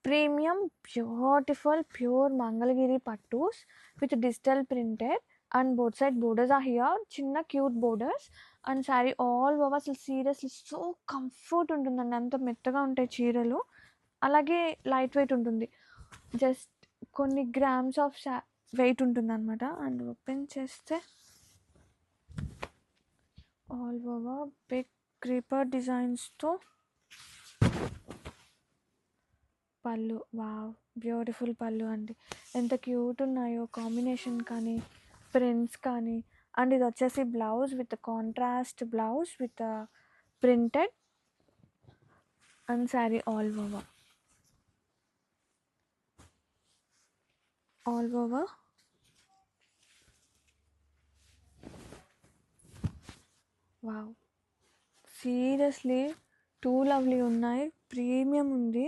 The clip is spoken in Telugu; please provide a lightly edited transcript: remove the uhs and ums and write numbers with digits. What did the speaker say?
ప్రీమియం బ్యూటిఫుల్ ప్యూర్ మంగళగిరి పట్tus with digital printed and both side borders are here. చిన్న cute borders and sari all over అసలు సీరియస్లీ సో కంఫర్ట్ ఉంటుందండి. అంత మెత్తగా ఉంటాయి చీరలు. అలాగే లైట్ వెయిట్ ఉంటుంది. జస్ట్ కొన్ని గ్రామ్స్ ఆఫ్ వెయిట్ ఉంటుంది అనమాట. అండ్ ఓపెన్ చేస్తే ఆల్ ఓవర్ బిగ్ క్రీపర్ డిజైన్స్తో పళ్ళు. వావ్, బ్యూటిఫుల్ పళ్ళు అండి. ఎంత క్యూట్ ఉన్నాయో కాంబినేషన్ కానీ ప్రింట్స్ కానీ. అండ్ ఇది వచ్చేసి blouse with contrast blouse with printed and sari all over wow, seriously two lovely ఉన్నాయి. ప్రీమియం ఉంది.